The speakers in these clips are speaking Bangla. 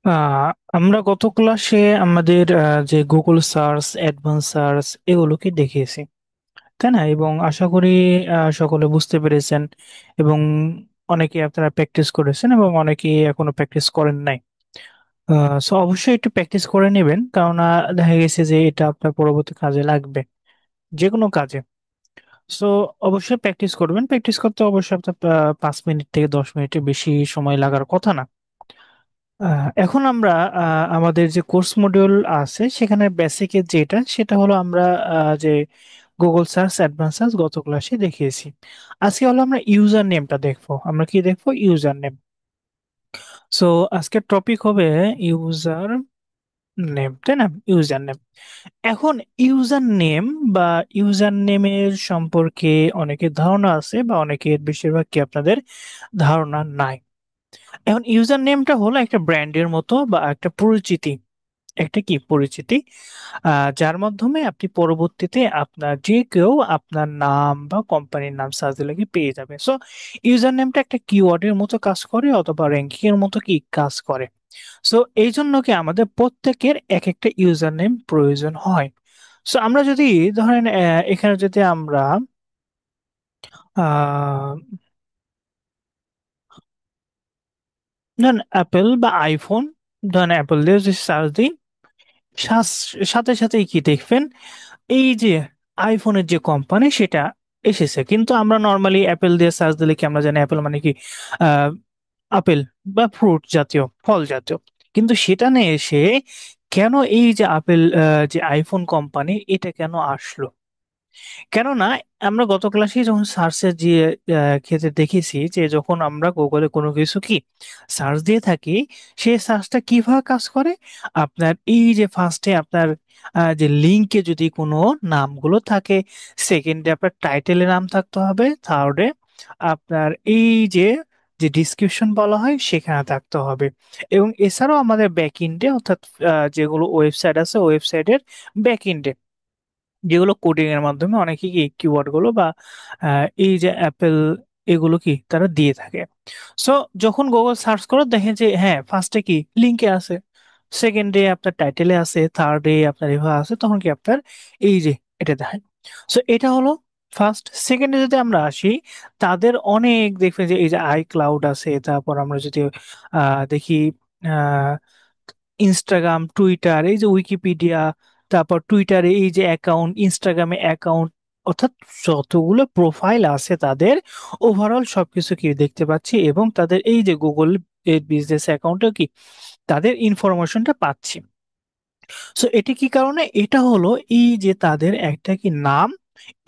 আহ, আমরা গত ক্লাসে আমাদের যে গুগল সার্চ অ্যাডভান্স সার্চ এগুলোকে দেখিয়েছি, তাই না? এবং আশা করি সকলে বুঝতে পেরেছেন এবং অনেকে আপনারা প্র্যাকটিস করেছেন এবং অনেকে এখনো প্র্যাকটিস করেন নাই। সো অবশ্যই একটু প্র্যাকটিস করে নেবেন, কারণ দেখা গেছে যে এটা আপনার পরবর্তী কাজে লাগবে, যে কোনো কাজে। সো অবশ্যই প্র্যাকটিস করবেন। প্র্যাকটিস করতে অবশ্যই আপনার 5 মিনিট থেকে 10 মিনিটের বেশি সময় লাগার কথা না। এখন আমরা আমাদের যে কোর্স মডিউল আছে সেখানে বেসিকের যেটা সেটা হলো আমরা যে গুগল সার্চ অ্যাডভান্স সার্চ গত ক্লাসে দেখিয়েছি। আজকে হলো আমরা ইউজার নেমটা দেখবো। আমরা কি দেখবো? User name. সো আজকের টপিক হবে ইউজার নেম, তাই না? User name. এখন ইউজার নেম বা ইউজার নেমের সম্পর্কে অনেকের ধারণা আছে বা অনেকের বেশিরভাগ কি আপনাদের ধারণা নাই। এখন ইউজার নেমটা হলো একটা ব্র্যান্ডের মতো বা একটা পরিচিতি, একটা কি পরিচিতি, যার মাধ্যমে আপনি পরবর্তীতে আপনার যে কেউ আপনার নাম বা কোম্পানির নাম সার্চ দিলে কি পেয়ে যাবে। সো ইউজার নেমটা একটা কিওয়ার্ডের মতো কাজ করে অথবা র্যাঙ্কিং এর মতো কি কাজ করে। সো এই জন্য কি আমাদের প্রত্যেকের এক একটা ইউজার নেম প্রয়োজন হয়। সো আমরা যদি ধরেন এখানে যদি আমরা আহ ধরেন অ্যাপেল বা আইফোন, ধরেন অ্যাপেল দিয়ে যদি সার্চ দিই, সাথে সাথেই কি দেখবেন এই যে আইফোনের যে কোম্পানি সেটা এসেছে। কিন্তু আমরা নর্মালি অ্যাপেল দিয়ে সার্চ দিলে কি আমরা জানি অ্যাপেল মানে কি আহ আপেল বা ফ্রুট জাতীয়, ফল জাতীয়। কিন্তু সেটা নিয়ে এসে কেন এই যে আপেল, যে আইফোন কোম্পানি এটা কেন আসলো? কেননা আমরা গত ক্লাসে যখন সার্চের যে ক্ষেত্রে দেখেছি যে যখন আমরা গুগলে কোনো কিছু কি সার্চ দিয়ে থাকি, সেই সার্চটা কিভাবে কাজ করে। আপনার এই যে ফার্স্টে আপনার যে লিঙ্কে যদি কোনো নামগুলো থাকে, সেকেন্ডে আপনার টাইটেলের নাম থাকতে হবে, থার্ডে আপনার এই যে যে ডিসক্রিপশন বলা হয় সেখানে থাকতে হবে। এবং এছাড়াও আমাদের ব্যাকএন্ডে অর্থাৎ যেগুলো ওয়েবসাইট আছে ওয়েবসাইটের ব্যাকএন্ডে যেগুলো কোডিং এর মাধ্যমে অনেকে কি কিওয়ার্ড গুলো বা এই যে অ্যাপেল এগুলো কি তারা দিয়ে থাকে। সো যখন গুগল সার্চ করো দেখেন যে হ্যাঁ ফার্স্টে কি লিঙ্কে আছে, সেকেন্ডে আপনার টাইটেলে আছে, থার্ডে আপনার এভাবে আছে, তখন কি আপনার এই যে এটা দেখেন। সো এটা হলো ফার্স্ট। সেকেন্ডে যদি আমরা আসি, তাদের অনেক দেখবেন যে এই যে আই ক্লাউড আছে, তারপর আমরা যদি দেখি ইনস্টাগ্রাম, টুইটার, এই যে উইকিপিডিয়া, তারপর টুইটারে এই যে অ্যাকাউন্ট, ইনস্টাগ্রামে অ্যাকাউন্ট, অর্থাৎ যতগুলো প্রোফাইল আছে তাদের ওভারঅল সবকিছু কি দেখতে পাচ্ছি। এবং তাদের এই যে গুগল বিজনেস অ্যাকাউন্টে কি তাদের ইনফরমেশনটা পাচ্ছি। সো এটি কি কারণে? এটা হলো এই যে তাদের একটা কি নাম,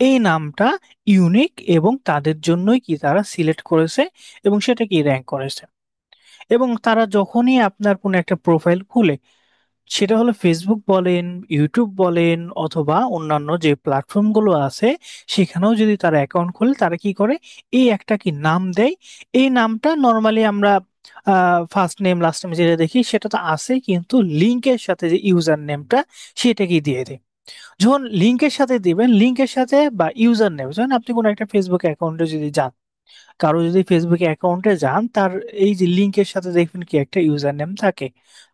এই নামটা ইউনিক এবং তাদের জন্যই কি তারা সিলেক্ট করেছে এবং সেটা কি র্যাঙ্ক করেছে। এবং তারা যখনই আপনার কোনো একটা প্রোফাইল খুলে, সেটা হলো ফেসবুক বলেন, ইউটিউব বলেন, অথবা অন্যান্য যে প্ল্যাটফর্মগুলো আছে সেখানেও যদি তারা অ্যাকাউন্ট খোলে, তারা কি করে এই একটা কি নাম দেয়। এই নামটা নর্মালি আমরা ফার্স্ট নেম লাস্ট নেম যেটা দেখি সেটা তো আছে, কিন্তু লিঙ্কের সাথে যে ইউজার নেমটা সেটাকে দিয়ে দেয়। যখন লিঙ্কের সাথে দিবেন, লিঙ্কের সাথে বা ইউজার নেম, যখন আপনি কোনো একটা ফেসবুক অ্যাকাউন্টে যদি যান, কারো যদি ফেসবুক অ্যাকাউন্টে যান, তার এই যে লিংকের সাথে দেখবেন কি একটা ইউজার নেম থাকে।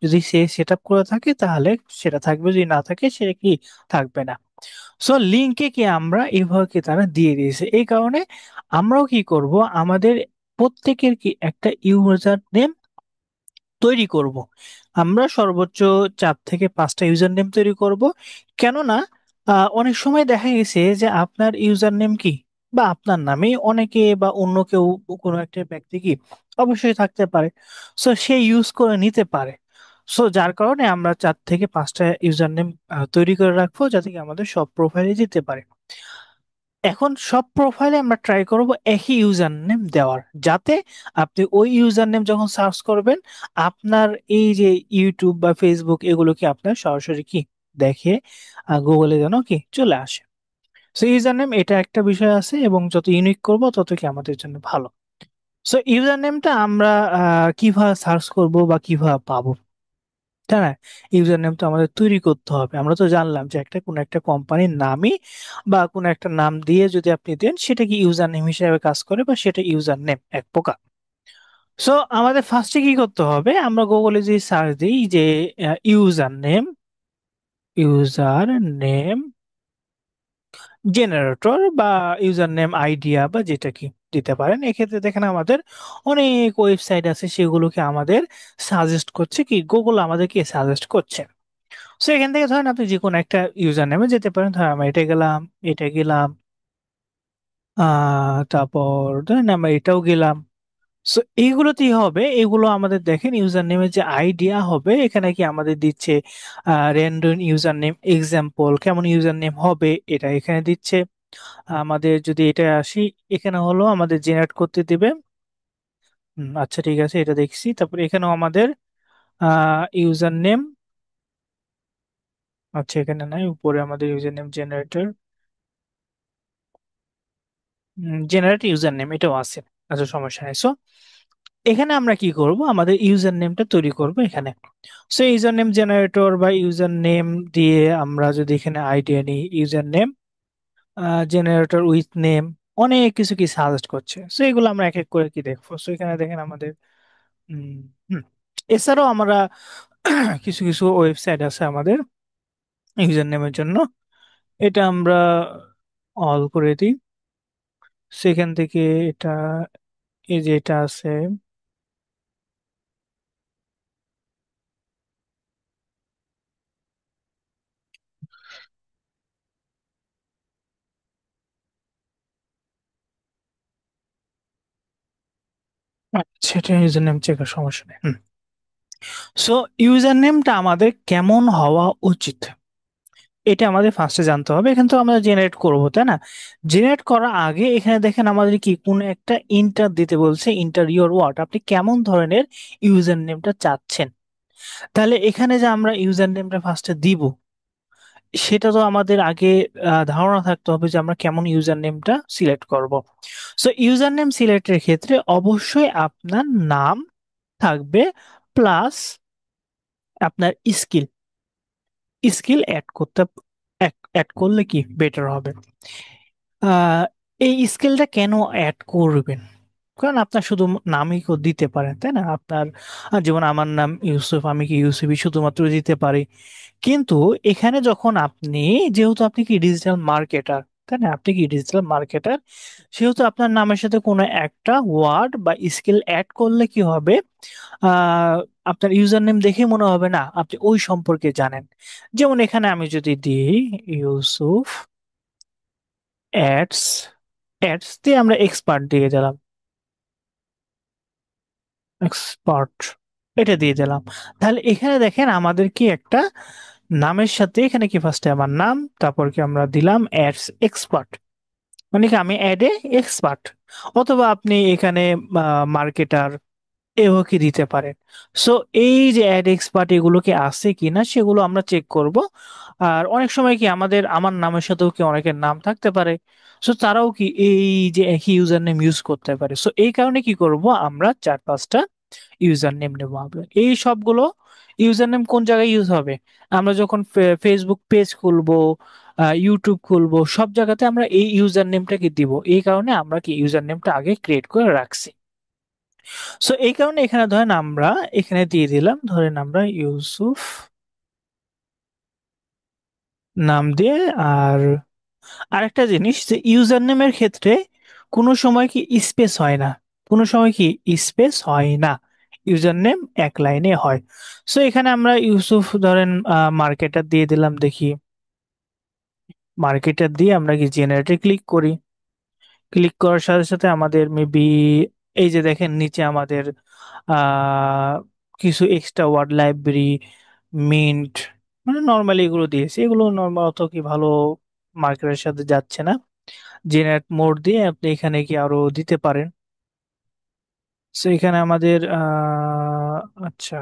যদি সে সেট আপ করে থাকে তাহলে সেটা থাকবে, যদি না থাকে সেটা কি থাকবে না। সো লিংকে কি আমরা এইভাবে কি তারা দিয়ে দিয়েছে, এই কারণে আমরাও কি করব, আমাদের প্রত্যেকের কি একটা ইউজার নেম তৈরি করব। আমরা সর্বোচ্চ 4 থেকে 5টা ইউজার নেম তৈরি করব। কেননা অনেক সময় দেখা গেছে যে আপনার ইউজার নেম কি বা আপনার নামে অনেকে বা অন্য কেউ, কোনো একটা ব্যক্তি কি অবশ্যই থাকতে পারে। সো সে ইউজ করে নিতে পারে। সো যার কারণে আমরা 4 থেকে 5টা ইউজার নেম তৈরি করে রাখবো, যাতে কি আমাদের সব প্রোফাইলে যেতে পারে। এখন সব প্রোফাইলে আমরা ট্রাই করব একই ইউজার নেম দেওয়ার, যাতে আপনি ওই ইউজার নেম যখন সার্চ করবেন, আপনার এই যে ইউটিউব বা ফেসবুক এগুলো কি আপনার সরাসরি কি দেখে গুগলে যেন কি চলে আসে। সো ইউজার নেম এটা একটা বিষয় আছে, এবং যত ইউনিক করব তত কি আমাদের জন্য ভালো। সো ইউজার নেমটা আমরা কিভাবে সার্চ করব বা কিভাবে পাবো? তাই না? ইউজার নেম তো আমাদের তৈরি করতে হবে। আমরা তো জানলাম যে একটা কোন একটা কোম্পানির নামই বা কোন একটা নাম দিয়ে যদি আপনি দেন, সেটা কি ইউজার নেম হিসেবে কাজ করে বা সেটা ইউজার নেম এক প্রকার। সো আমাদের ফার্স্টে কি করতে হবে, আমরা গুগলে যে সার্চ দিই যে user name, user name generator বা ইউজার নেম আইডিয়া বা যেটা কি দিতে পারেন। এক্ষেত্রে দেখেন আমাদের অনেক ওয়েবসাইট আছে, সেগুলোকে আমাদের সাজেস্ট করছে, কি গুগল আমাদেরকে সাজেস্ট করছে। সো এখান থেকে ধরেন আপনি যে কোনো একটা ইউজার নেমে যেতে পারেন, ধরেন আমরা এটা গেলাম, এটা গেলাম, তারপর ধরেন আমরা এটাও গেলাম। সো এইগুলোতেই হবে, এগুলো আমাদের দেখেন ইউজার নেমের যে আইডিয়া হবে, এখানে কি আমাদের দিচ্ছে র্যান্ডম ইউজার নেম এক্সাম্পল, কেমন ইউজার নেম হবে এটা এখানে দিচ্ছে আমাদের। যদি এটা আসি, এখানে হলো আমাদের জেনারেট করতে দিবে। আচ্ছা ঠিক আছে, এটা দেখছি। তারপর এখানেও আমাদের ইউজার নেম, আচ্ছা এখানে নাই, উপরে আমাদের user name generator, generate user name এটাও আছে। আচ্ছা সমস্যা নেই। সো এখানে আমরা কি করব, আমাদের ইউজার নেমটা তৈরি করব এখানে। সো ইউজার নেম জেনারেটর বা ইউজার নেম দিয়ে আমরা যদি এখানে আইডিয়া নিই, user name generator with name, অনেক কিছু কি সাজেস্ট করছে। সো এগুলো আমরা এক এক করে কি দেখবো। সো এখানে দেখেন আমাদের উম, হুম, এছাড়াও আমরা কিছু কিছু ওয়েবসাইট আছে আমাদের ইউজার নেমের জন্য, এটা আমরা অল করে দিই। সেখান থেকে এটা, এই যে এটা আছে, আচ্ছা এটা ইউজার নেম চেকার, সমস্যা নেই। সো ইউজার নেমটা আমাদের কেমন হওয়া উচিত, এটা আমাদের ফার্স্টে জানতে হবে। এখান থেকে আমরা জেনারেট করব, তাই না? জেনারেট করার আগে এখানে দেখেন আমাদের কি কোনো একটা ইন্টার দিতে বলছে, ইন্টার ইওর ওয়ার্ড, আপনি কেমন ধরনের ইউজার নেমটা চাচ্ছেন। তাহলে এখানে যে আমরা ইউজার নেমটা ফার্স্টে দিব, সেটা তো আমাদের আগে ধারণা থাকতে হবে যে আমরা কেমন ইউজার নেমটা সিলেক্ট করব। সো ইউজার নেম সিলেক্টের ক্ষেত্রে অবশ্যই আপনার নাম থাকবে, প্লাস আপনার স্কিল, স্কিল অ্যাড করতে, অ্যাড করলে কি বেটার হবে। আহ এই স্কিলটা কেন অ্যাড করবেন, কারণ আপনার শুধু নামই দিতে পারেন, তাই না? আপনার যেমন আমার নাম ইউসুফ, আমি কি ইউসুফই শুধুমাত্র দিতে পারি। কিন্তু এখানে যখন আপনি, যেহেতু আপনি কি ডিজিটাল মার্কেটার, তাই না? আপনি কি ডিজিটাল মার্কেটার, সেহেতু আপনার নামের সাথে কোনো একটা ওয়ার্ড বা স্কিল অ্যাড করলে কি হবে, আহ আপনার ইউজার নেম দেখে মনে হবে না আপনি ওই সম্পর্কে জানেন। যেমন এখানে আমি যদি দিই ইউসুফ অ্যাডস, অ্যাডস দিয়ে আমরা এক্সপার্ট দিয়ে দিলাম, এক্সপার্ট এটা দিয়ে দিলাম। তাহলে এখানে দেখেন আমাদের কি একটা নামের সাথে এখানে কি ফার্স্টে আমার নাম, তারপর কি আমরা দিলাম অ্যাডস এক্সপার্ট, মানে কি আমি অ্যাডে এক্সপার্ট। অথবা আপনি এখানে মার্কেটার এও কি দিতে পারেন। সো এই যে অ্যাড এক্সপার্ট এগুলোকে আছে কিনা সেগুলো আমরা চেক করব। আর অনেক সময় কি আমাদের, আমার নামের সাথেও কি অনেকের নাম থাকতে পারে, সো তারাও কি এই যে একই ইউজার নেম ইউজ করতে পারে। সো এই কারণে কি করব, আমরা চার পাঁচটা ইউজার নেম নেবো আমরা। এই সবগুলো ইউজার নেম কোন জায়গায় ইউজ হবে, আমরা যখন ফেসবুক পেজ খুলবো, ইউটিউব খুলবো, সব জায়গাতে আমরা এই ইউজার নেমটাকে দিব। এই কারণে আমরা কি ইউজার নেমটা আগে ক্রিয়েট করে রাখছি। সো এই কারণে এখানে ধরেন আমরা এখানে দিয়ে দিলাম, ধরেন আমরা ইউসুফ নাম দিয়ে। আর আরেকটা জিনিস যে ইউজার নেমের ক্ষেত্রে কোনো সময় কি স্পেস হয় না, কোনো সময় কি স্পেস হয় না, ইউজার নেম এক লাইনে হয়। সো এখানে আমরা ইউসুফ ধরেন মার্কেটার দিয়ে দিলাম, দেখি মার্কেটার দিয়ে আমরা কি জেনারেটে ক্লিক করি। ক্লিক করার সাথে সাথে আমাদের মেবি এই যে দেখেন নিচে আমাদের আহ কিছু এক্সট্রা ওয়ার্ড লাইব্রেরি, মিন্ট, মানে নর্মালি এগুলো দিয়েছে, এগুলো নর্মাল অত কি ভালো মার্কেটের সাথে যাচ্ছে না। জেনারেট মোড দিয়ে আপনি এখানে কি আরো দিতে পারেন। সো এখানে আমাদের আচ্ছা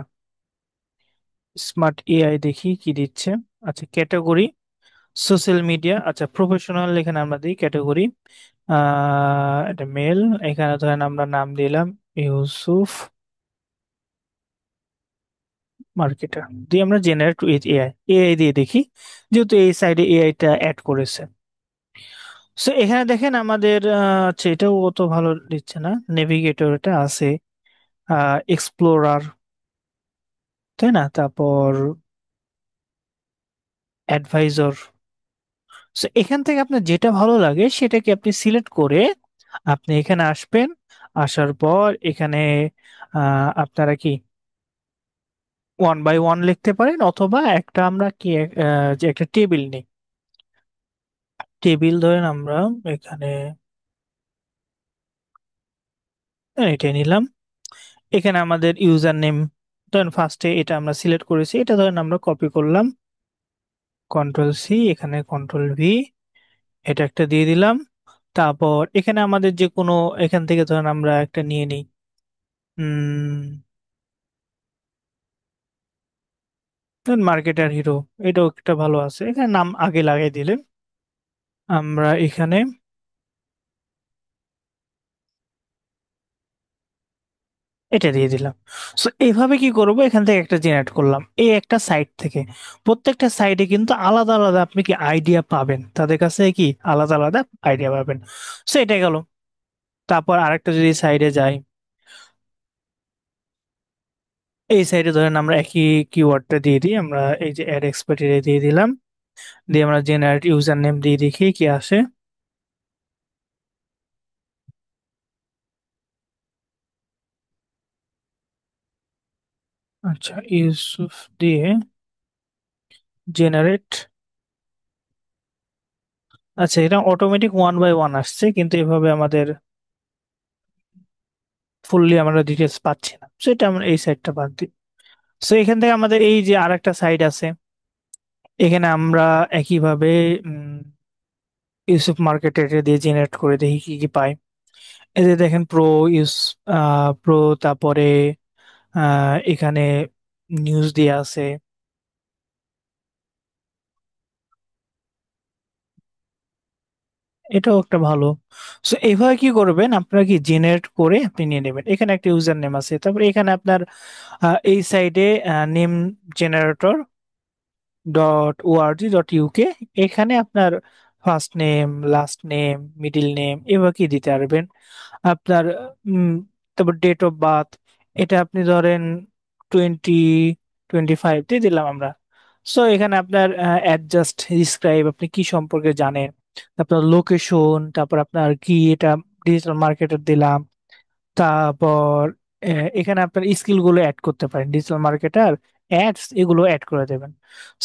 স্মার্ট এআই দেখি কি দিচ্ছে। আচ্ছা ক্যাটাগরি সোশ্যাল মিডিয়া, আচ্ছা প্রফেশনাল, এখানে আমরা দিই ক্যাটাগরি এটা মেল। এখানে ধরেন আমরা নাম দিলাম ইউসুফ মার্কেটার, দিয়ে আমরা জেনারেট উইথ এআই, এআই দিয়ে দেখি, যেহেতু এই সাইডে এআইটা অ্যাড করেছে। সো এখানে দেখেন আমাদের আচ্ছা এটাও অত ভালো দিচ্ছে না, নেভিগেটর এটা আছে, এক্সপ্লোরার, তাই না? তারপর অ্যাডভাইজর। সো এখান থেকে আপনার যেটা ভালো লাগে সেটাকে আপনি সিলেক্ট করে আপনি এখানে আসবেন। আসার পর এখানে আপনারা কি ওয়ান বাই ওয়ান লিখতে পারেন, অথবা একটা আমরা কি যে একটা টেবিল নিই। টেবিল ধরেন আমরা এখানে এটাই নিলাম। এখানে আমাদের ইউজার নেম ধরেন ফার্স্টে এটা আমরা সিলেক্ট করেছি, এটা ধরেন আমরা কপি করলাম, কন্ট্রোল সি, এখানে কন্ট্রোল ভি, এটা একটা দিয়ে দিলাম। তারপর এখানে আমাদের যে কোনো এখান থেকে ধরেন আমরা একটা নিয়ে নিই। মার্কেটার হিরো, এটাও একটা ভালো আছে, এখানে নাম আগে লাগিয়ে দিলেন। আমরা এখানে এটা দিয়ে দিলাম। সো এইভাবে কি করব, এখান থেকে একটা জেনারেট করলাম এই একটা সাইট থেকে। প্রত্যেকটা সাইডে কিন্তু আলাদা আলাদা আপনি কি আইডিয়া পাবেন, তাদের কাছে কি আলাদা আলাদা আইডিয়া পাবেন। সো এটা গেল। তারপর আরেকটা যদি সাইডে যাই, এই সাইডে ধরেন আমরা একই কিওয়ার্ডটা দিয়ে দিই, আমরা এই যে অ্যাড এক্সপার্টিরে দিয়ে দিলাম, দিয়ে আমরা জেনারেট ইউজার নেম দিয়ে দেখি কি আসে। আচ্ছা, ইউসুফ দিয়ে জেনারেট। আচ্ছা, এটা অটোমেটিক ওয়ান বাই ওয়ান আসছে, কিন্তু এভাবে আমাদের ফুললি আমরা ডিটেলস পাচ্ছি না, সেটা আমরা এই সাইডটা বাদ দিই। সো এখান থেকে আমাদের এই যে আরেকটা সাইড আছে, এখানে আমরা একইভাবে ইউসুফ মার্কেটে দিয়ে জেনারেট করে দেখি কি কি পাই। এই যে দেখেন প্রো ইউস, প্রো, তারপরে এখানে নিউজ দিয়ে আছে। এটাও একটা ভালো। সো এইভাবে কি করবেন, আপনারা কি জেনারেট করে আপনি নিয়ে নেবেন। এখানে একটা ইউজার নেম আছে, তারপরে এখানে আপনার এই সাইডে নেম জেনারেটর .org.uk, এখানে আপনার first name, last name, middle name এভাবে কি দিতে পারবেন। আপনার উম, তারপর ডেট অফ বার্থ, এটা আপনি ধরেন 2025 দিয়ে দিলাম আমরা। সো এখানে আপনার অ্যাডজাস্ট ডিসক্রাইব, আপনি কি সম্পর্কে জানেন, তারপর লোকেশন, তারপর আপনার কি এটা ডিজিটাল মার্কেটার দিলাম। তারপর এখানে আপনার স্কিল গুলো অ্যাড করতে পারেন, ডিজিটাল মার্কেটার অ্যাডস এগুলো অ্যাড করে দেবেন।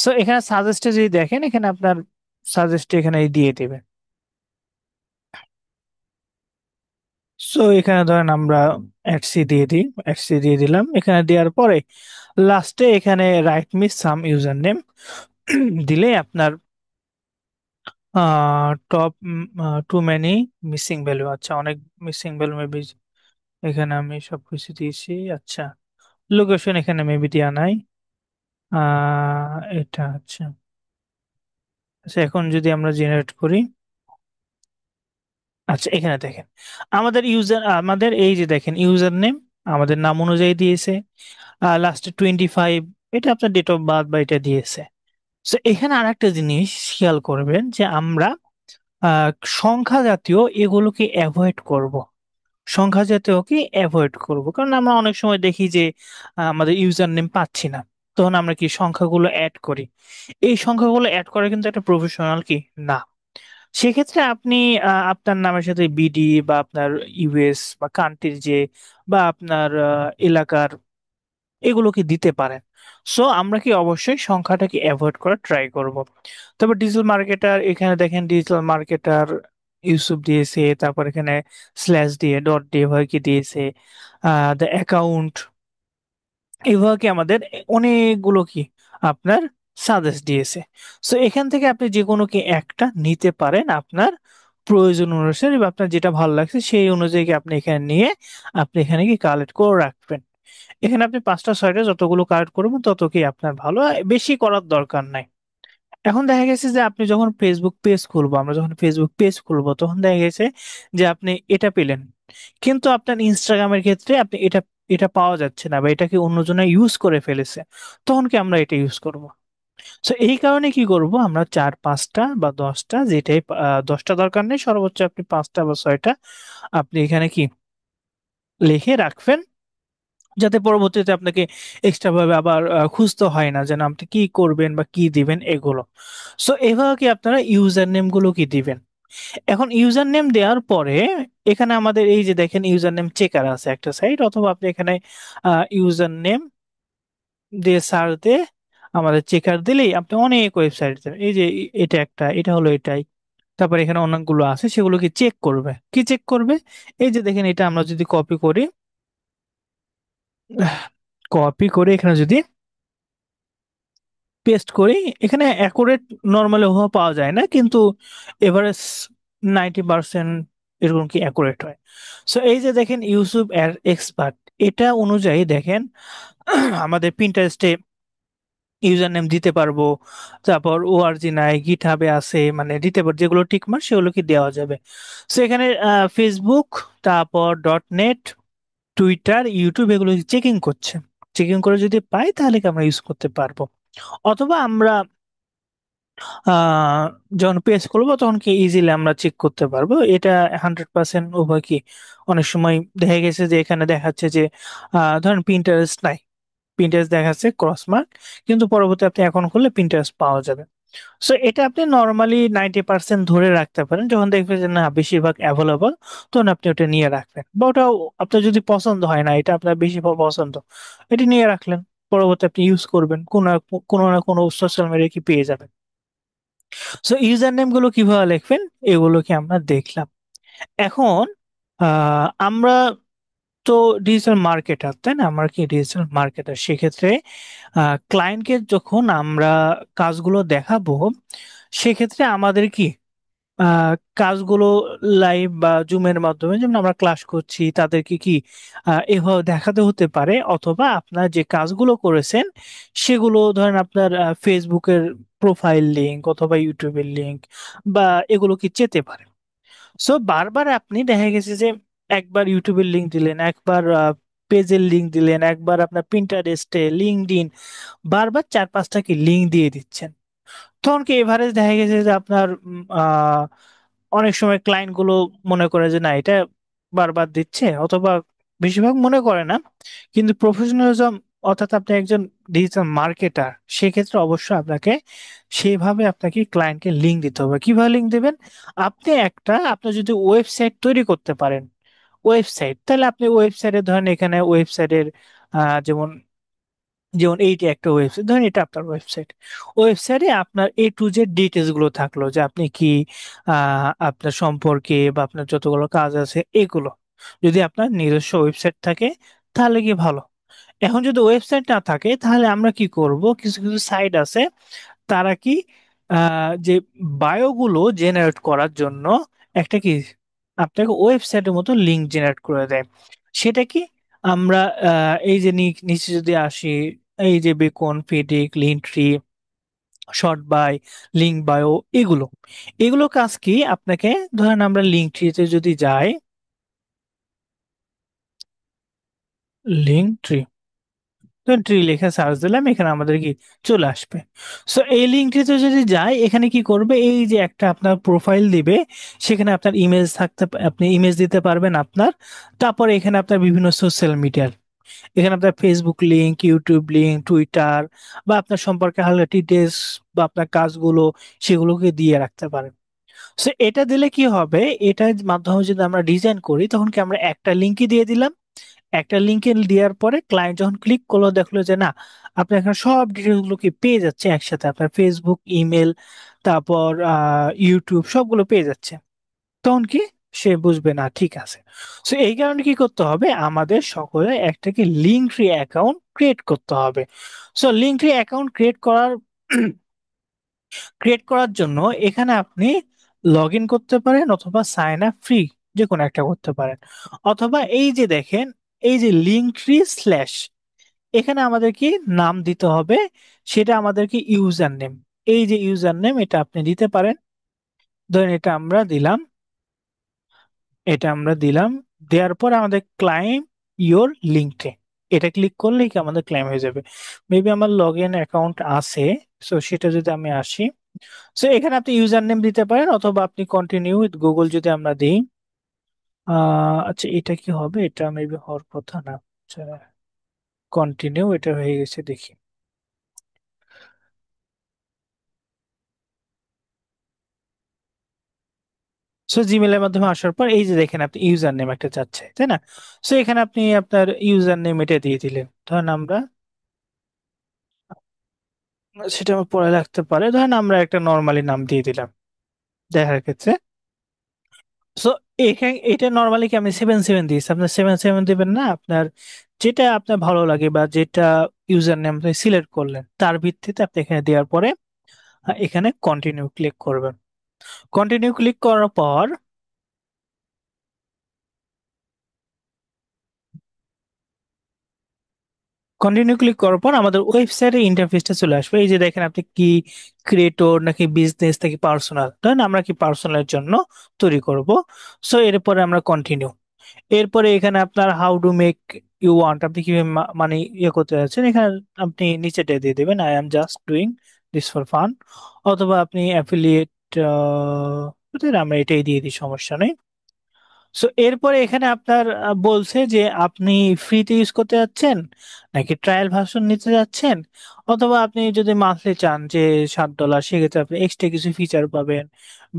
সো এখানে সাজেস্টে যদি দেখেন, এখানে আপনার সাজেস্টে এখানে দিয়ে দেবেন। সো এখানে ধরেন আমরা অ্যাডসি দিয়ে দিই, অ্যাডসি দিয়ে দিলাম। এখানে দেওয়ার পরে লাস্টে এখানে write me some user name দিলে আপনার top too many missing value, আচ্ছা অনেক মিসিং ভ্যালু মেবি, এখানে আমি সবকিছু দিয়েছি। আচ্ছা, লোকেশন এখানে মেবি দেওয়া নাই। এটা আচ্ছা। আচ্ছা, এখন যদি আমরা জেনারেট করি, আচ্ছা এখানে দেখেন আমাদের ইউজার, আমাদের এই যে দেখেন ইউজার নেম আমাদের নাম অনুযায়ী দিয়েছে, লাস্টে 25, এটা আপনার ডেট অফ বার্থ বা এটা দিয়েছে। তো এখানে আরেকটা জিনিস খেয়াল করবেন যে আমরা আহ, সংখ্যা জাতীয় এগুলোকে অ্যাভয়েড করব। সংখ্যা জাতীয়কে অ্যাভয়েড করব, কারণ আমরা অনেক সময় দেখি যে আমাদের ইউজার নেম পাচ্ছি না, তখন আমরা কি সংখ্যাগুলো অ্যাড করি। এই সংখ্যাগুলো অ্যাড করা কিন্তু একটা প্রফেশনাল কি না। সেক্ষেত্রে আপনি আপনার নামের সাথে বিডি বা আপনার ইউএস বা কান্ট্রির যে বা আপনার এলাকার এগুলোকে দিতে পারেন। সো আমরা কি অবশ্যই সংখ্যাটাকে অ্যাভয়েড করার ট্রাই করব। তবে ডিজিটাল মার্কেটার, এখানে দেখেন ডিজিটাল মার্কেটার ইউসুফ দিয়েছে, তারপর এখানে স্ল্যাশ দিয়ে ডট দিয়ে হয় কি দিয়েছে, দ্য অ্যাকাউন্ট, এভাবে কি আমাদের অনেকগুলো কি আপনার সাজেস্ট দিয়েছে। সো এখান থেকে আপনি যে কোনো কি একটা নিতে পারেন আপনার প্রয়োজন অনুসারে, বা আপনার যেটা ভালো লাগছে সেই অনুযায়ী কি আপনি এখানে নিয়ে আপনি এখানে কি কালেক্ট করে রাখবেন। এখানে আপনি পাঁচটা ছয়টা যতগুলো কালেক্ট করবেন তত কি আপনার ভালো, বেশি করার দরকার নাই। এখন দেখা গেছে যে আপনি যখন ফেসবুক পেজ খুলবো, আমরা যখন ফেসবুক পেজ খুলবো তখন দেখা গেছে যে আপনি এটা পেলেন, কিন্তু আপনার ইনস্টাগ্রামের ক্ষেত্রে আপনি এটা এটা পাওয়া যাচ্ছে না, বা এটাকে অন্যজনে ইউজ করে ফেলেছে, তখন কি আমরা এটা ইউজ করব। সো এই কারণে কি করব, আমরা চার পাঁচটা বা দশটা, যেটাই দশটা দরকার নেই, সর্বোচ্চ আপনি পাঁচটা বা ছয়টা আপনি এখানে কি লিখে রাখবেন। যাতে পরবর্তীতে আপনাকে এক্সট্রা ভাবে আবার খুঁজতে হয় না যেন আপনি কি করবেন বা কি দিবেন এগুলো। সো এভাবে কি আপনারা ইউজার নেম গুলো কি দিবেন। এখন ইউজার নেম দেওয়ার পরে এখানে আমাদের এই যে দেখেন ইউজার নেম চেকার আছে একটা সাইট, অথবা আপনি এখানে ইউজার নেম দিয়ে সার্চ দিয়ে আমাদের চেকার দিলেই আপনি অনেক ওয়েবসাইট দেবেন। এই যে এটা একটা, এটা হলো এটাই। তারপর এখানে অনেকগুলো আছে, সেগুলো কি চেক করবে, কি চেক করবে। এই যে দেখেন এটা আমরা যদি কপি করি, কপি করে এখানে যদি পেস্ট করি, এখানে অ্যাকুরেট নর্মালি হওয়া পাওয়া যায় না, কিন্তু এভারেজ 90% এরকম কি অ্যাকুরেট হয়। সো এই যে দেখেন ইউসুফ এক্সপার্ট, এটা অনুযায়ী দেখেন আমাদের পিন্টারেস্টে ইউজার নেম দিতে পারবো। তারপর ওআরজি নাই, গিট হাবে আছে, মানে দিতে পারবো যেগুলো টিকমার্ক সেগুলো কি দেওয়া যাবে। সো এখানে ফেসবুক, তারপর ডট নেট, টুইটার, ইউটিউব এগুলো চেকিং করছে। চেকিং করে যদি পাই তাহলে কি আমরা ইউজ করতে পারবো। অথবা আমরা আহ যখন পেজ করবো তখন কি ইজিলি আমরা চেক করতে পারবো। এটা 100% উভয় কি। অনেক সময় দেখা গেছে যে এখানে দেখাচ্ছে যে ধরেন প্রিন্টারেস্ট নাই, প্রিন্টারেস্ট দেখাচ্ছে ক্রস মার্ক, কিন্তু পরবর্তী আপনি এখন করলে প্রিন্টারেস্ট পাওয়া যাবে। সো এটা আপনি নর্মালি 90% ধরে রাখতে পারেন, যখন দেখবেন যে না বেশিরভাগ অ্যাভেলেবল তখন আপনি ওটা নিয়ে রাখবেন। বা ওটাও আপনার যদি পছন্দ হয় না, এটা আপনার বেশি পছন্দ, এটা নিয়ে রাখলেন, পরবর্তী আপনি ইউজ করবেন, কোনো না কোনো সোশ্যাল মিডিয়া কি পেয়ে যাবেন। সো ইউজার নেম গুলো কিভাবে লিখবেন এগুলোকে আমরা দেখলাম। এখন আমরা তো ডিজিটাল মার্কেটার, তাই না, আমরা কি ডিজিটাল মার্কেটার, সেক্ষেত্রে ক্লায়েন্টকে যখন আমরা কাজগুলো দেখাবো, সেক্ষেত্রে আমাদের কি আহ, কাজগুলো লাইভ বা জুমের মাধ্যমে, যেমন আমরা ক্লাস করছি তাদেরকে কি এভাবে দেখাতে হতে পারে, অথবা আপনার যে কাজগুলো করেছেন সেগুলো ধরেন আপনার ফেসবুকের প্রোফাইল লিংক অথবা ইউটিউবের লিংক বা এগুলো কি যেতে পারে। সো বারবার আপনি দেখা গেছে যে একবার ইউটিউবের লিংক দিলেন, একবার পেজের লিংক দিলেন, একবার আপনার পিন্টারেস্টে, লিঙ্কডইন, বারবার 4-5টা কি লিংক দিয়ে দিচ্ছেন। তখন কি এভারেজ দেখা গেছে যে আপনার অনেক সময় ক্লায়েন্ট গুলো মনে করে যে না এটা বারবার দিচ্ছে, অথবা বেশিরভাগ মনে করে না। কিন্তু প্রফেশনালিজম, অর্থাৎ আপনি একজন ডিজিটাল মার্কেটার, সেক্ষেত্রে অবশ্যই আপনাকে সেইভাবে আপনাকে ক্লায়েন্টকে লিঙ্ক দিতে হবে। কিভাবে লিঙ্ক দেবেন, আপনি একটা, আপনার যদি ওয়েবসাইট তৈরি করতে পারেন, ওয়েবসাইট, তাহলে আপনি ওয়েবসাইটে ধরেন এখানে ওয়েবসাইটের যেমন যেমন এইটা একটা ওয়েবসাইট, ধরেন এটা আপনার ওয়েবসাইট, ওয়েবসাইটে আপনার A to Z ডিটেলস গুলো থাকলো, যে আপনি কি আপনার সম্পর্কে বা আপনার যতগুলো কাজ আছে এগুলো। যদি আপনার নিজস্ব ওয়েবসাইট থাকে তাহলে কি ভালো। এখন যদি ওয়েবসাইট না থাকে তাহলে আমরা কি করব, কিছু কিছু সাইট আছে, তারা কি যে বায়োগুলো জেনারেট করার জন্য একটা কি আপনাকে ওয়েবসাইটের মতো লিংক জেনারেট করে দেয়। সেটা কি আমরা এই যে নিচে যদি আসি, এই যে বেকন, ফেডিক, Linktree, Shorby, link bio, এগুলো এগুলো কাজ কি আপনাকে, ধরেন আমরা লিঙ্কট্রিতে যদি যাই, লিঙ্কট্রি, তো ট্রি লিখে সার্চ দিলাম, এখানে আমাদের কি চলে আসবে। সো এই লিঙ্কটিতে যদি যাই, এখানে কি করবে, এই যে একটা আপনার প্রোফাইল দিবে, সেখানে আপনার ইমেজ থাকতে, আপনি ইমেজ দিতে পারবেন আপনার। তারপরে এখানে আপনার বিভিন্ন সোশ্যাল মিডিয়ার, এখানে আপনার Facebook link, YouTube link, Twitter, বা আপনার সম্পর্কে হালকা ডিটেলস বা আপনার কাজগুলো, সেগুলোকে দিয়ে রাখতে পারেন। সো এটা দিলে কি হবে, এটার মাধ্যমে যদি আমরা ডিজাইন করি, তখন কি আমরা একটা লিঙ্কই দিয়ে দিলাম, একটা লিঙ্কে দেওয়ার পরে ক্লায়েন্ট যখন ক্লিক করলো দেখলো যে না, আপনার এখানে সব ডিটেলস গুলো কি পেয়ে যাচ্ছে একসাথে, আপনার ফেসবুক, ইমেল, তারপর ইউটিউব সবগুলো পেয়ে যাচ্ছে, তখন কি সে বুঝবে না ঠিক আছে। সো এই কারণে কি করতে হবে, আমাদের সকলে একটা কি লিঙ্কট্রি অ্যাকাউন্ট ক্রিয়েট করতে হবে। সো লিঙ্কট্রি অ্যাকাউন্ট ক্রিয়েট করার জন্য এখানে আপনি লগ ইন করতে পারেন, অথবা সাইন আপ ফ্রি, যে কোনো একটা করতে পারেন। অথবা এই যে দেখেন, এই যে লিঙ্কট্রি স্ল্যাশ, এখানে আমাদের কি নাম দিতে হবে, সেটা আমাদেরকে ইউজার নেম, এই যে ইউজার নেম এটা আপনি দিতে পারেন। ধরেন এটা আমরা দিলাম, দেওয়ার পর আমাদের ক্লাইম ইওর লিঙ্কে, এটা ক্লিক করলেই কি আমাদের ক্লাইম হয়ে যাবে। মেবি আমার লগ ইন অ্যাকাউন্ট আছে, সো সেটা যদি আমি আসি, সো এখানে আপনি ইউজার নেম দিতে পারেন, অথবা আপনি কন্টিনিউ উইথ গুগল যদি আমরা দিই, আচ্ছা এটা কি হবে, এটা মেবি হওয়ার কথা না। আচ্ছা, কন্টিনিউ, এটা হয়ে গেছে দেখি। সো জিমেলের মাধ্যমে আসার পর এই যে দেখেন আপনি ইউজার নেম একটা চাচ্ছে, তাই না? সো এখানে আপনি আপনার ইউজার নেম এটা দিয়ে দিলেন, ধরেন আমরা, সেটা আমার পরে লাগতে পারে, ধরেন আমরা একটা নর্মালি নাম দিয়ে দিলাম দেখার ক্ষেত্রে। সো এখানে এটা নর্মালি কি আমি 77 দিয়েছি, আপনার 77 দিবেন না, আপনার যেটা আপনার ভালো লাগে বা যেটা ইউজার নেম আপনি সিলেক্ট করলেন তার ভিত্তিতে আপনি এখানে দেওয়ার পরে এখানে কন্টিনিউ ক্লিক করবেন। কন্টিনিউ ক্লিক করার পর, কন্টিনিউ ক্লিক করার পর আমাদের ওয়েবসাইটের ইন্টারফেসটা চলে আসবে। এই যে দেখেন আপনি কি ক্রিয়েটর নাকি বিজনেস নাকি পার্সোনাল, ধরেন আমরা কি পার্সোনালের জন্য তৈরি করব। সো এরপরে আমরা কন্টিনিউ, এরপরে এখানে আপনার how to make you want, আপনি কিভাবে মানে ইয়ে করতে যাচ্ছেন এখানে আপনি নিচেটা দিয়ে দেবেন I am just doing this for fun, অথবা আপনি অ্যাফিলিয়েট, আমরা এটাই দিয়ে দিই, সমস্যা নেই। সো এরপরে এখানে আপনার বলছে যে আপনি ফ্রিতে ইউজ করতে যাচ্ছেন নাকি ট্রায়াল ভার্সন নিতে যাচ্ছেন, অথবা আপনি যদি মান্থলি চান যে $7, সেক্ষেত্রে আপনি এক্সট্রা কিছু ফিচার পাবেন,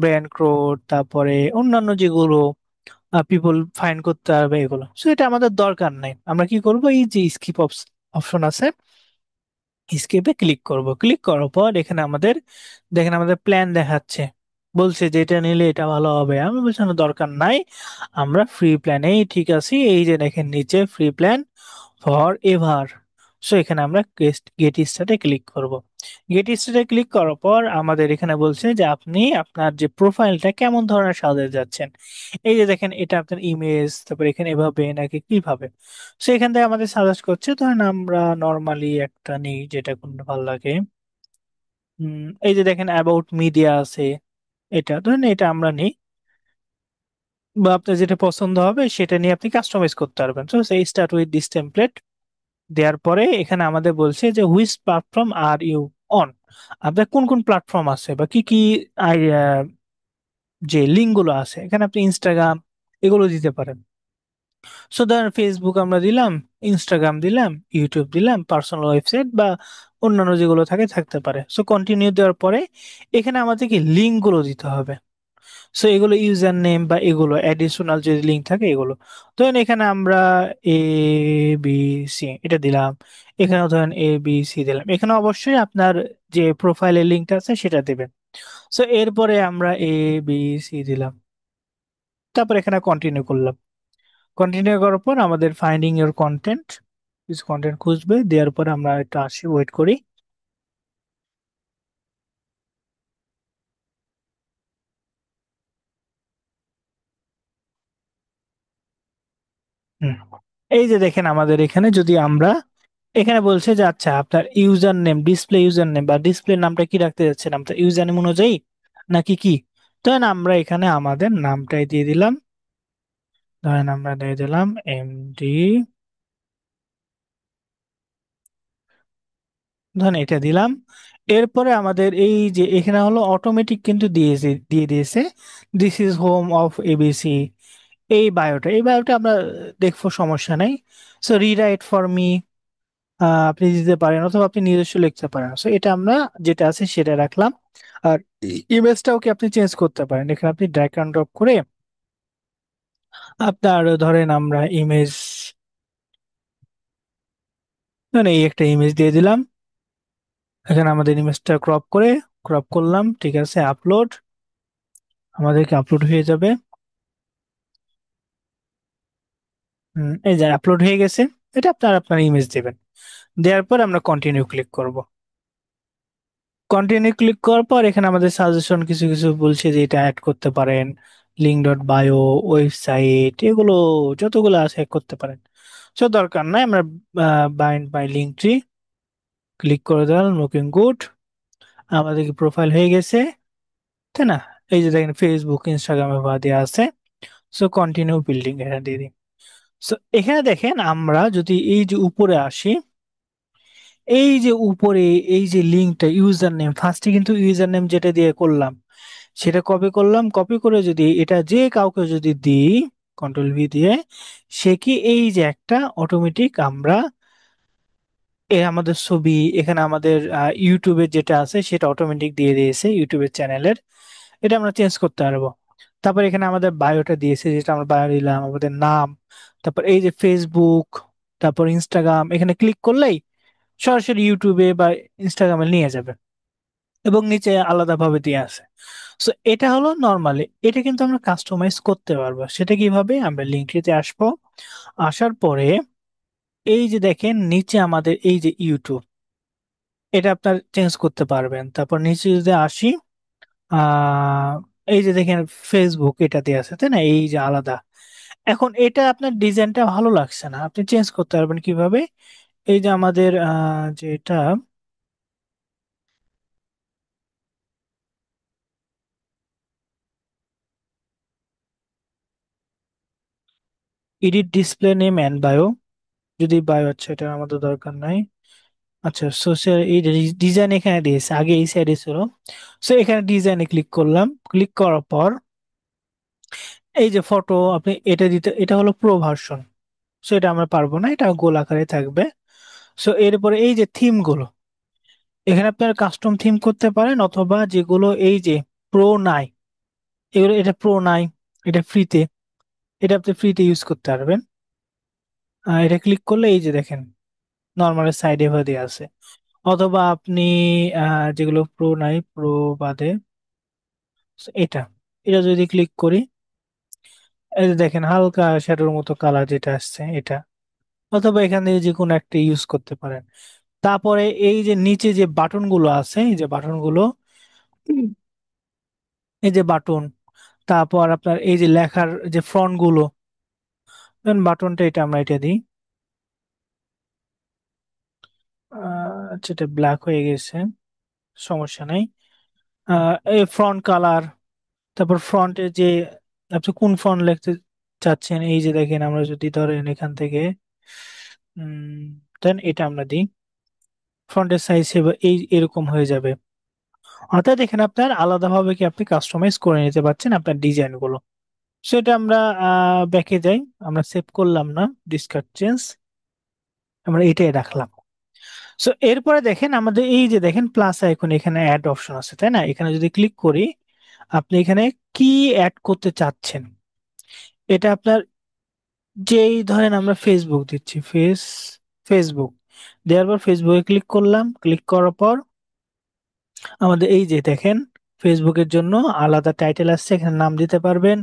ব্র্যান্ড কোড, তারপরে অন্যান্য যেগুলো পিপল ফাইন্ড করতে পারবে এগুলো। সো এটা আমাদের দরকার নাই, আমরা কি করব, এই যে স্কিপ অপশন আছে, স্কেপে ক্লিক করব। ক্লিক করার পর এখানে আমাদের দেখেন আমাদের প্ল্যান দেখাচ্ছে, বলছে যে এটা নিলে এটা ভালো হবে, আমি বলছি না দরকার নাই, আমরা ফ্রি প্ল্যানেই ঠিক আছি। এই যে দেখেন নিচে free plan for ever. So এখানে আমরা গেট স্টার্টে ক্লিক করব। গেট স্টার্টে ক্লিক করার পর আমাদের এখানে বলছে যে আপনি আপনার যে প্রোফাইলটা কেমন ধরনের সাজাতে যাচ্ছেন। এই যে দেখেন এটা আপনার ইমেজ, তারপর এখানে এভাবে নাকি কিভাবে। সো এখান থেকে আমাদের সাজেস্ট করছে, ধরেন আমরা নর্মালি একটা নেই যেটা কোন ভালো লাগে। এই যে দেখেন অ্যাবাউট মিডিয়া আছে, এটা ধরেন এটা আমরা নিই, বা আপনার যেটা পছন্দ হবে সেটা নিয়ে আপনি কাস্টমাইজ করতে পারবেন। তো সেই স্টার্ট উইথ দিস টেমপ্লেট দেওয়ার পরে এখানে আমাদের বলছে যে which platform are you on, আপনার কোন কোন প্ল্যাটফর্ম আছে বা কি কি যে লিঙ্ক গুলো আছে, এখানে আপনি ইনস্টাগ্রাম এগুলো দিতে পারেন। সো ধরেন ফেসবুক আমরা দিলাম, ইনস্টাগ্রাম দিলাম, ইউটিউব দিলাম, পার্সোনাল ওয়েবসাইট বা অন্যান্য যেগুলো থাকে থাকতে পারে। সো কন্টিনিউ দেওয়ার পরে এখানে আমাদেরকে লিঙ্ক গুলো দিতে হবে। সো এগুলো ইউজার নেম বা এগুলো অ্যাডিশনাল যদি লিঙ্ক থাকে এগুলো, ধরেন এখানে আমরা এ বি সি এটা দিলাম, এখানেও ধরেন এ বি সি দিলাম, এখানে অবশ্যই আপনার যে প্রোফাইলের লিঙ্কটা আছে সেটা দেবেন। সো এরপরে আমরা এ বি সি দিলাম, তারপর এখানে কন্টিনিউ করলাম। কন্টিনিউ করার পর আমাদের ফাইন্ডিং ইওর কন্টেন্ট, কিছু কন্টেন্ট খুঁজবে, দেওয়ার পর আমরা একটু আসি, ওয়েট করি। হুম। এই যে দেখেন আমাদের এখানে যদি আমরা, এখানে বলছে যে আচ্ছা আপনার user name, display user name বা ডিসপ্লে নামটা কি রাখতে যাচ্ছেন, আপনার ইউজার নেম অনুযায়ী নাকি কি। ধরেন আমরা এখানে আমাদের নামটাই দিয়ে দিলাম, ধরেন আমরা দিয়ে দিলাম এমডি, ধরেন এটা দিলাম। এরপরে আমাদের এই যে এখানে হলো অটোমেটিক কিন্তু দিয়ে দিয়েছে this is home of ABC, এই বায়োটা, এই বায়োটা আমরা দেখবো, সমস্যা নাই। সো রিরাইট ফর মি আপনি দিতে পারেন, অথবা আপনি নিজস্ব লিখতে পারেন। সো এটা আমরা যেটা আছে সেটা রাখলাম। আর ইমেজটাও কি আপনি চেঞ্জ করতে পারেন, এখানে আপনি ড্র্যাগ অ্যান্ড ড্রপ করে আপনার ধরেন আমরা ইমেজ, ধরেন এই একটা ইমেজ দিয়ে দিলাম, এখানে আমাদের ইমেজটা ক্রপ করলাম, ঠিক আছে, আপলোড, আমাদেরকে আপলোড হয়ে যাবে। এই যে আপলোড হয়ে গেছে, এটা আপনার আপনার ইমেজ দেবেন, দেওয়ার পর আমরা কন্টিনিউ ক্লিক করব। কন্টিনিউ ক্লিক করার পর এখানে আমাদের সাজেশন কিছু কিছু বলছে যে এটা অ্যাড করতে পারেন, লিঙ্ক ডট বায়ো, ওয়েবসাইট, এগুলো যতগুলো আছে add করতে পারেন। সো দরকার নাই, আমরা bind by Linktree click করে দিলাম, লুকিং গুড, আমাদের প্রোফাইল হয়ে গেছে, তাই না? এই যে দেখেন ফেসবুক ইনস্টাগ্রামে বা দেওয়া আছে। সো কন্টিনিউ বিল্ডিং এটা দিয়ে দিই। সো এখানে দেখেন আমরা যদি এই যে উপরে আসি, এই যে উপরে এই যে লিঙ্কটা ইউজার নেম, ফার্স্টে কিন্তু ইউজার নেম যেটা দিয়ে করলাম সেটা কপি করলাম, কপি করে যদি এটা যে কাউকে যদি দিই কন্ট্রোল ভি দিয়ে, সে কি এই যে একটা অটোমেটিক আমরা এ আমাদের ছবি, এখানে আমাদের ইউটিউবে যেটা আছে সেটা অটোমেটিক দিয়ে দিয়েছে ইউটিউবের চ্যানেলের, এটা আমরা চেঞ্জ করতে পারবো। তারপর এখানে আমাদের বায়োটা দিয়েছে, যেটা আমরা বায়ো দিলাম, আমাদের নাম। তারপর এই যে ফেসবুক, তারপর ইনস্টাগ্রাম, এখানে ক্লিক করলেই সরাসরি ইউটিউবে বা ইনস্টাগ্রামে নিয়ে যাবে, এবং নিচে আলাদাভাবে দিয়ে আছে। সো এটা হলো নর্মালি, এটা কিন্তু আমরা কাস্টমাইজ করতে পারবো। সেটা কিভাবে, আমরা লিঙ্কটিতে আসবো, আসার পরে এই যে দেখেন নিচে আমাদের এই যে ইউটিউব, এটা আপনার চেঞ্জ করতে পারবেন। তারপর নিচে যদি আসি, আহ এই যে দেখেন ফেসবুক, এটা দিয়ে আছে তাই না, এই যে আলাদা। এখন এটা আপনার ডিজাইনটা ভালো লাগছে না, আপনি চেঞ্জ করতে পারবেন কিভাবে, এই যে আমাদের যেটা edit display name and bio, যদি বায়ো, আচ্ছা এটা আমাদের দরকার নাই। আচ্ছা সোশ্যাল, এই ডিজাইন এখানে দিয়েছে, আগে এই সাইডে ছিল। সো এখানে ডিজাইনে ক্লিক করলাম, ক্লিক করার পর এই যে ফটো, আপনি এটা দিতে, এটা হলো প্রো ভার্সন। সো এটা আমরা পারবো না, এটা গোল আকারে থাকবে। সো এরপরে এই যে থিম গুলো, এখানে আপনার কাস্টম থিম করতে পারেন, অথবা যেগুলো এই যে প্রো নাই, এগুলো, এটা প্রো নাই, এটা ফ্রিতে, এটা আপনি ফ্রিতে ইউজ করতে পারবেন। এটা ক্লিক করলে এই যে দেখেন নর্মাল সাইডে হয়ে দিয়ে আছে। অথবা আপনি যেগুলো প্রো নাই, প্রো বাদে এটা, এটা যদি ক্লিক করি, এই যে দেখেন হালকা শ্যাডোর মতো কালার যেটা আসছে এটা, অথবা এখান থেকে যে কোনো একটা ইউজ করতে পারেন। তারপরে এই যে নিচে যে বাটন গুলো আছে, এই যে বাটন গুলো, এই যে বাটন, তারপর আপনার এই যে লেখার যে ফন্ট গুলো, বাটনটা এটা আমরা এটা দিই, আচ্ছা এটা ব্ল্যাক হয়ে গেছে, সমস্যা নাই। এই ফ্রন্ট কালার, তারপর ফ্রন্টে যে আপনি কোন ফন্ট লিখতে চাচ্ছেন, এই যে দেখেন আমরা যদি ধরেন এখান থেকে দেন এটা আমরা দিই, ফ্রন্টের সাইজ এই এরকম হয়ে যাবে। অর্থাৎ এখানে আপনার আলাদাভাবে কি আপনি কাস্টমাইজ করে নিতে পারছেন আপনার ডিজাইন গুলো। সেটা আমরা ব্যাকে যাই, আমরা সেভ করলাম না, ডিসকার্ড চেঞ্জ, আমরা এটাই রাখলাম। সো এরপরে দেখেন আমাদের এই যে দেখেন প্লাস আইকন, এখানে অ্যাড অপশন আছে তাই না, এখানে যদি ক্লিক করি, আপনি এখানে কি অ্যাড করতে চাচ্ছেন, এটা আপনার, যেই ধরেন আমরা ফেসবুক দিচ্ছি, ফেসবুক দেওয়ার পর ফেসবুকে ক্লিক করলাম, ক্লিক করার পর আমাদের এই যে দেখেন ফেসবুকের জন্য আলাদা টাইটেল আসছে, এখানে নাম দিতে পারবেন,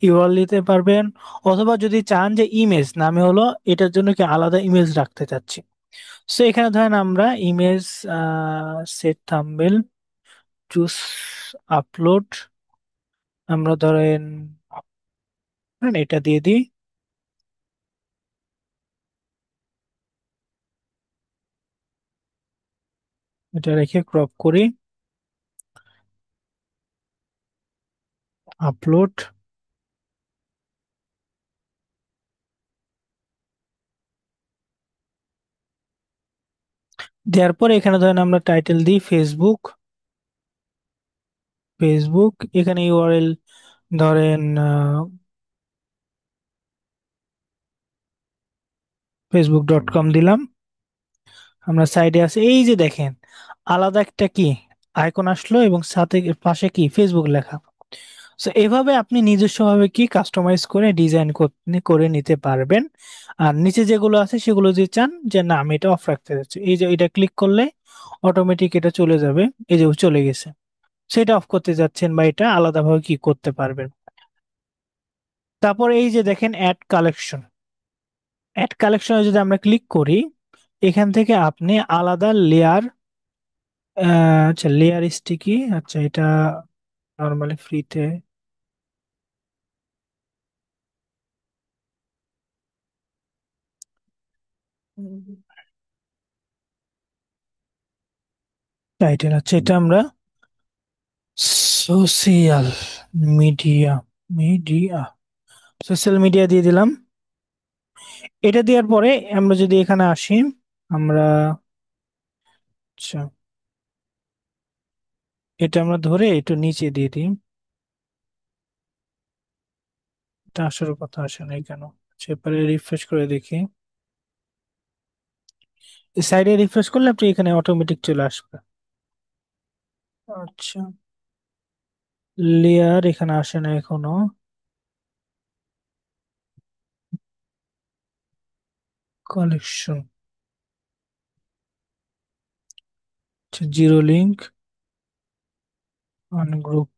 ইউআরএল দিতে পারবেন, অথবা যদি চান যে ইমেজ নামে হলো, এটার জন্য কি আলাদা ইমেজ রাখতে চাচ্ছি। সো এখানে ধরেন আমরা image, set thumbnail, choose upload, আমরা ধরেন এটা দিয়ে দিই, এটা রেখে ক্রপ করি, আপলোড, দেওয়ার পর এখানে ধরেন আমরা টাইটেল দিই ফেসবুক, ফেসবুক, এখানে ইউআরএল ধরেন facebook.com দিলাম। আমরা সাইডে আছে এই যে দেখেন আলাদা একটা কি আইকন আসলো, এবং সাথে পাশে কি ফেসবুক লেখা। সো এভাবে আপনি নিজস্বভাবে কি কাস্টমাইজ করে ডিজাইন করে নিতে পারবেন। আর নিচে যেগুলো আছে সেগুলো যদি চান যে না আমি এটা অফ রাখতে চাচ্ছি, এই যে এটা ক্লিক করলে অটোমেটিক এটা চলে যাবে, এই যে চলে গেছে। সেটা অফ করতে যাচ্ছেন বা এটা আলাদাভাবে কি করতে পারবেন। তারপর এই যে দেখেন অ্যাড কালেকশন, অ্যাড কালেকশনে যদি আমরা ক্লিক করি, এখান থেকে আপনি আলাদা লেয়ার, আচ্ছা লেয়ার স্টিকি, আচ্ছা এটা নর্মালি ফ্রিতে, টাইটেল, আচ্ছা এটা আমরা social media, media, social media দিয়ে দিলাম। এটা দেওয়ার পরে আমরা যদি এখানে আসি, আমরা, আচ্ছা এটা আমরা ধরে একটু নিচে দিয়ে দিই, এটা আসার কথা আসে নাই কেন, আচ্ছা এবারে রিফ্রেশ করে দেখি। সাইডে রিফ্রেশ করলে আপনি এখানে অটোমেটিক চলে আসবে। আচ্ছা, লেয়ার এখানে আসে না এখনো। Collection, zero link, ungroup.